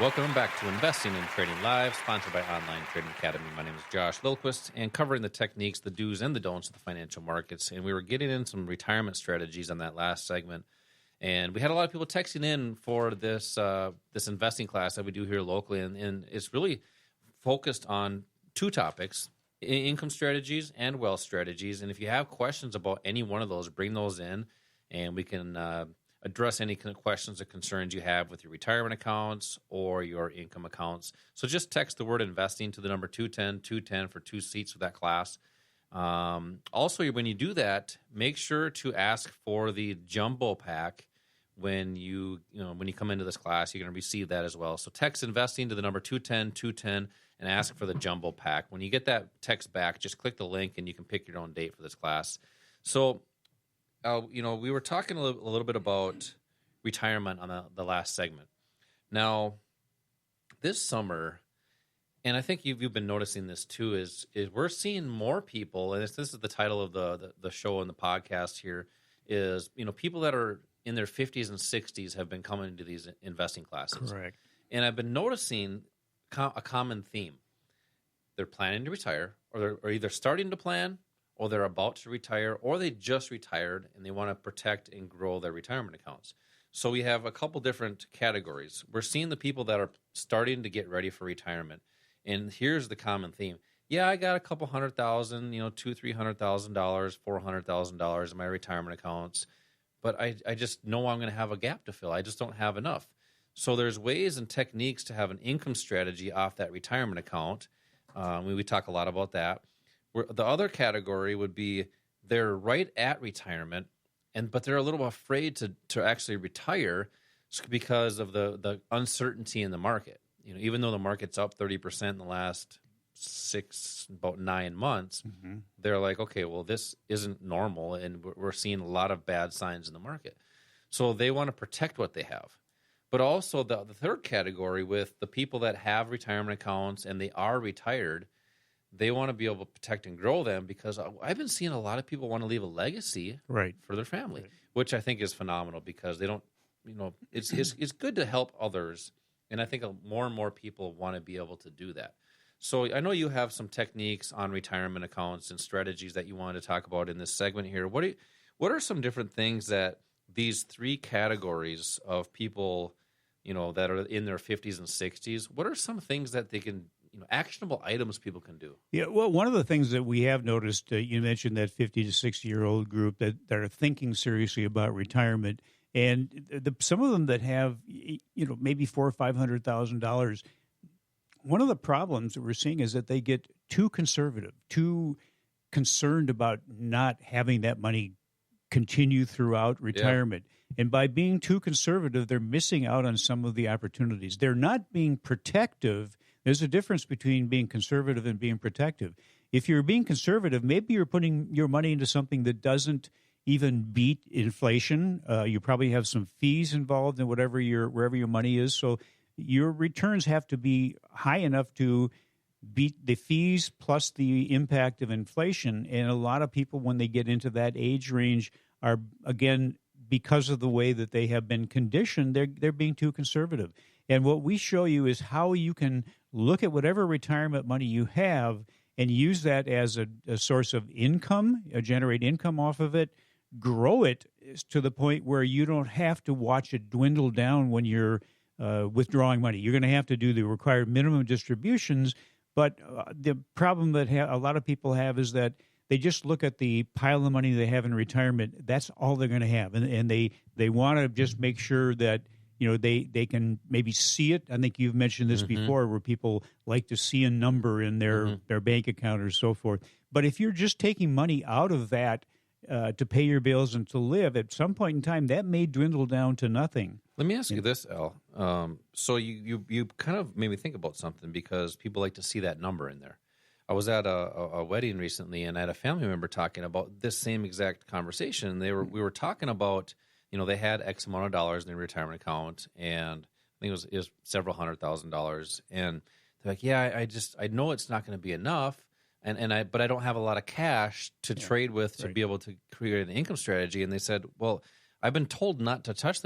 Welcome back to Investing and Trading Live, sponsored by Online Trading Academy. My name is Josh Lilquist, and covering the techniques, the do's and the don'ts of the financial markets. And we were getting in some retirement strategies on that last segment. And we had a lot of people texting in for this this investing class that we do here locally. And it's really focused on two topics, income strategies and wealth strategies. And if you have questions about any one of those, bring those in, and we can address any kind of questions or concerns you have with your retirement accounts or your income accounts. So just text the word investing to the number 210 for 2 seats for that class. Also, when you do that, make sure to ask for the jumbo pack when you come into this class. You're going to receive that as well. So text investing to the number 210 and ask for the jumbo pack. When you get that text back, just click the link and you can pick your own date for this class. So we were talking a little bit about retirement on the last segment. Now, this summer, and I think you've been noticing this too, is we're seeing more people, and this is the title of the show and the podcast here, is people that are in their 50s and 60s have been coming to these investing classes. Correct. And I've been noticing a common theme. They're planning to retire, or they're either starting to plan, or they're about to retire, or they just retired and they want to protect and grow their retirement accounts. So we have a couple different categories. We're seeing the people that are starting to get ready for retirement. And here's the common theme. Yeah, I got a couple $100,000, $200,000-$300,000, $400,000 in my retirement accounts, but I just know I'm going to have a gap to fill. I just don't have enough. So there's ways and techniques to have an income strategy off that retirement account. We talk a lot about that. The other category would be they're right at retirement, but they're a little afraid to actually retire because of the uncertainty in the market. Even though the market's up 30% in the last about 9 months, they're like, okay, well, this isn't normal, and we're seeing a lot of bad signs in the market. So they want to protect what they have. But also the third category with the people that have retirement accounts and they are retired, they want to be able to protect and grow them, because I've been seeing a lot of people want to leave a legacy for their family, which I think is phenomenal, because they don't, it's good to help others. And I think more and more people want to be able to do that. So I know you have some techniques on retirement accounts and strategies that you wanted to talk about in this segment here. What are some different things that these three categories of people, that are in their 50s and 60s, what are some things that they can, actionable items people can do? Yeah, well, one of the things that we have noticed, you mentioned that 50 to 60-year-old group that are thinking seriously about retirement, and some of them that have, maybe $400,000 or $500,000. One of the problems that we're seeing is that they get too conservative, too concerned about not having that money continue throughout retirement. Yeah. And by being too conservative, they're missing out on some of the opportunities. They're not being protective. There's a difference between being conservative and being protective. If you're being conservative, maybe you're putting your money into something that doesn't even beat inflation. You probably have some fees involved in wherever your money is. So your returns have to be high enough to beat the fees plus the impact of inflation. And a lot of people, when they get into that age range, are, again, because of the way that they have been conditioned, they're being too conservative. And what we show you is how you can look at whatever retirement money you have and use that as a source of income, generate income off of it, grow it to the point where you don't have to watch it dwindle down when you're withdrawing money. You're going to have to do the required minimum distributions, but the problem that a lot of people have is that they just look at the pile of money they have in retirement. That's all they're going to have, and they want to just make sure that they can maybe see it. I think you've mentioned this before, where people like to see a number in their bank account or so forth. But if you're just taking money out of that to pay your bills and to live, at some point in time, that may dwindle down to nothing. Let me ask you this, Al. So you kind of made me think about something, because people like to see that number in there. I was at a wedding recently, and I had a family member talking about this same exact conversation. We were talking about, they had X amount of dollars in their retirement account, and I think it was several $100,000. And they're like, yeah, I know it's not going to be enough, but I don't have a lot of cash to trade with to be able to create an income strategy. And they said, well, I've been told not to touch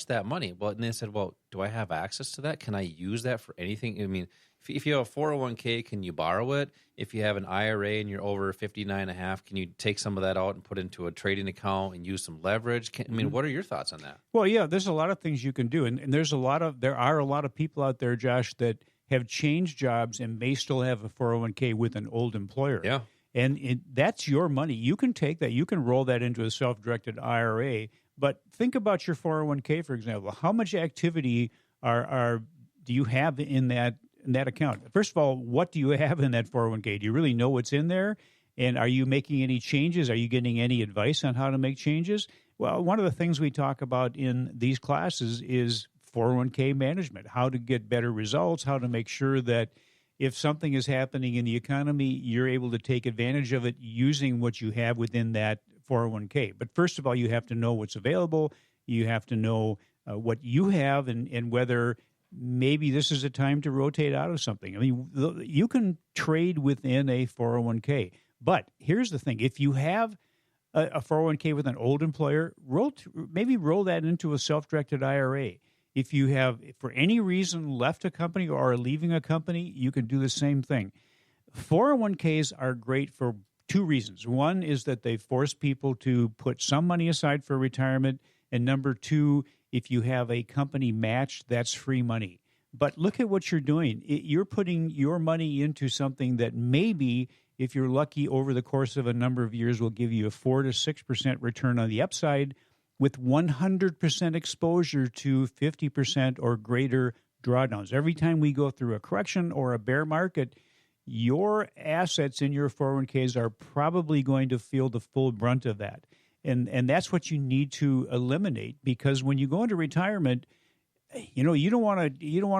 that money. Well, and they said, well, do I have access to that? Can I use that for anything? I mean, if you have a 401k, can you borrow it? If you have an IRA and you're over 59 and a half, can you take some of that out and put into a trading account and use some leverage? I mean, what are your thoughts on that? Well, yeah, there's a lot of things you can do, and there are a lot of people out there, Josh, that have changed jobs and may still have a 401k with an old employer. Yeah. And that's your money. You can take that. You can roll that into a self-directed IRA. But think about your 401k, for example. How much activity do you have in that account? First of all, what do you have in that 401k? Do you really know what's in there? And are you making any changes? Are you getting any advice on how to make changes? Well, one of the things we talk about in these classes is 401k management, how to get better results, how to make sure that if something is happening in the economy, you're able to take advantage of it using what you have within that 401k. But first of all, you have to know what's available. You have to know what you have and whether maybe this is a time to rotate out of something. I mean, you can trade within a 401k. But here's the thing. If you have a 401k with an old employer, maybe roll that into a self-directed IRA. If you have, for any reason, left a company or are leaving a company, you can do the same thing. 401ks are great for two reasons. One is that they force people to put some money aside for retirement. And number two, if you have a company match, that's free money. But look at what you're doing. You're putting your money into something that maybe, if you're lucky, over the course of a number of years will give you a 4 to 6% return on the upside, with 100% exposure to 50% or greater drawdowns. Every time we go through a correction or a bear market, your assets in your 401ks are probably going to feel the full brunt of that. And that's what you need to eliminate, because when you go into retirement, you don't want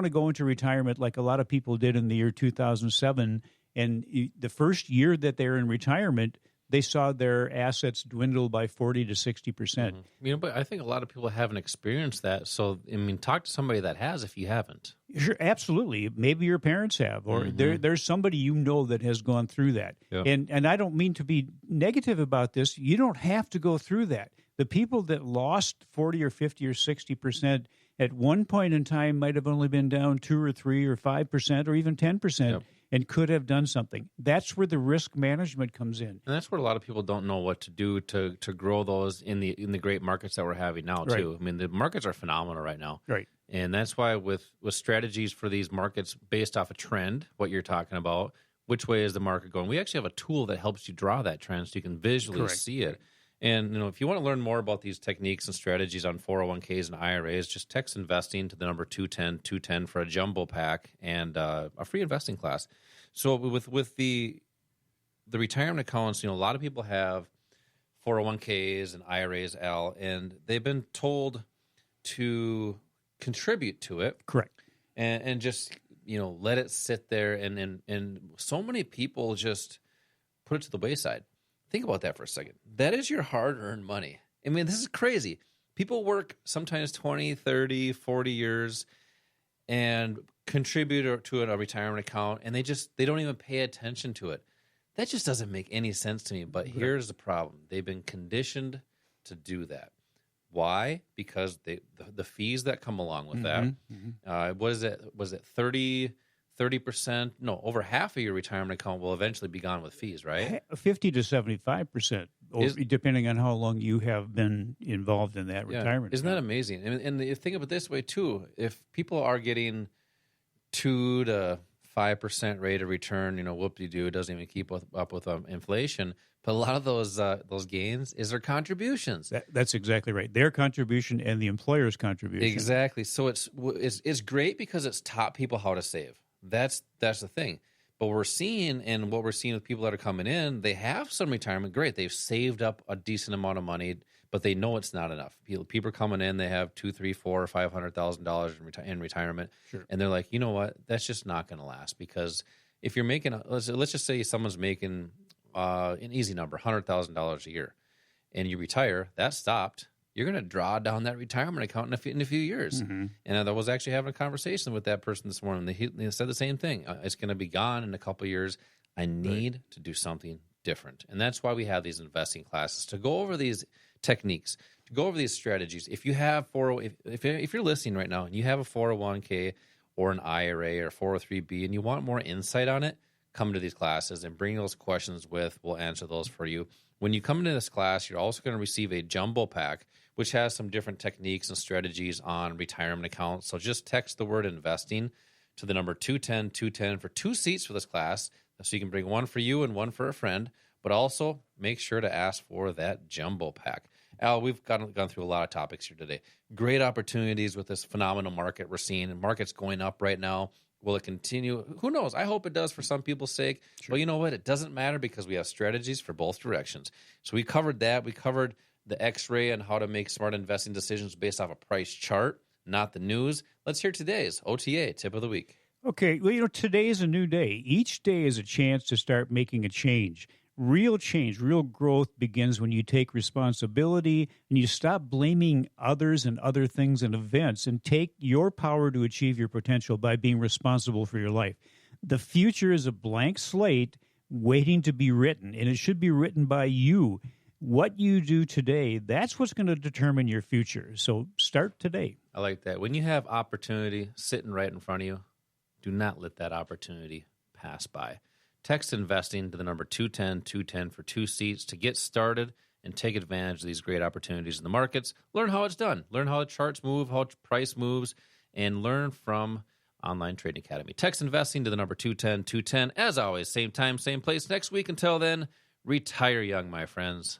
to go into retirement like a lot of people did in the year 2007. And the first year that they're in retirement, they saw their assets dwindle by 40 to 60%. Mm-hmm. But I think a lot of people haven't experienced that. So, I mean, talk to somebody that has if you haven't. Sure, absolutely. Maybe your parents have, or there's somebody that has gone through that. Yeah. And I don't mean to be negative about this. You don't have to go through that. The people that lost 40 or 50 or 60% at one point in time might have only been down 2 or 3 or 5% or even 10%. Yep. And could have done something. That's where the risk management comes in. And that's where a lot of people don't know what to do to grow those in the great markets that we're having now, too. Right. I mean, the markets are phenomenal right now. Right. And that's why with strategies for these markets based off a trend, what you're talking about, which way is the market going? We actually have a tool that helps you draw that trend so you can visually see it. And if you want to learn more about these techniques and strategies on 401ks and IRAs, just text investing to the number 210 for a jumbo pack and a free investing class. So with the retirement accounts, a lot of people have 401ks and IRAs, and they've been told to contribute to it. Correct. And just let it sit there, and so many people just put it to the wayside. Think about that for a second. That is your hard-earned money. I mean, this is crazy. People work sometimes 20, 30, 40 years and contribute to a retirement account, and they don't even pay attention to it. That just doesn't make any sense to me. But here's the problem. They've been conditioned to do that. Why? Because the fees that come along with that. What is it? Was it 30%? No, over half of your retirement account will eventually be gone with fees, right? 50 to 75%, depending on how long you have been involved in that retirement. Isn't that amazing? And think of it this way, too. If people are getting 2 to 5% rate of return, whoop-de-doo, it doesn't even keep up with inflation. But a lot of those gains is their contributions. That's exactly right. Their contribution and the employer's contribution. Exactly. So it's great because it's taught people how to save. That's the thing. But what we're seeing with people that are coming in, they have some retirement. Great. They've saved up a decent amount of money, but they know it's not enough. People are coming in, they have $200,000, $300,000, $400,000 or $500,000 in retirement. Sure. And they're like, you know what? That's just not going to last, because if you're making, let's just say someone's making an easy number, $100,000 a year, and you retire, that stopped. You're going to draw down that retirement account in a few years. Mm-hmm. And I was actually having a conversation with that person this morning. They said the same thing. It's going to be gone in a couple of years. I need to do something different. And that's why we have these investing classes, to go over these techniques, to go over these strategies. If you have if you're listening right now and you have a 401k or an IRA or 403b and you want more insight on it, come to these classes and bring those questions with. We'll answer those for you. When you come into this class, you're also going to receive a jumbo pack, which has some different techniques and strategies on retirement accounts. So just text the word investing to the number 210-210 for 2 seats for this class. So you can bring one for you and one for a friend, but also make sure to ask for that jumbo pack. Al, we've gone through a lot of topics here today. Great opportunities with this phenomenal market we're seeing, and market's going up right now. Will it continue? Who knows? I hope it does for some people's sake. Sure. But you know what? It doesn't matter because we have strategies for both directions. So we covered that. We covered the X-ray and how to make smart investing decisions based off a price chart, not the news. Let's hear today's OTA tip of the week. Okay, well, today is a new day. Each day is a chance to start making a change. Real change, real growth begins when you take responsibility and you stop blaming others and other things and events and take your power to achieve your potential by being responsible for your life. The future is a blank slate waiting to be written, and it should be written by you. What you do today, that's what's going to determine your future. So start today. I like that. When you have opportunity sitting right in front of you, do not let that opportunity pass by. Text investing to the number 210-210 for 2 seats to get started and take advantage of these great opportunities in the markets. Learn how it's done. Learn how the charts move, how price moves, and learn from Online Trading Academy. Text investing to the number 210-210. As always, same time, same place next week. Until then, retire young, my friends.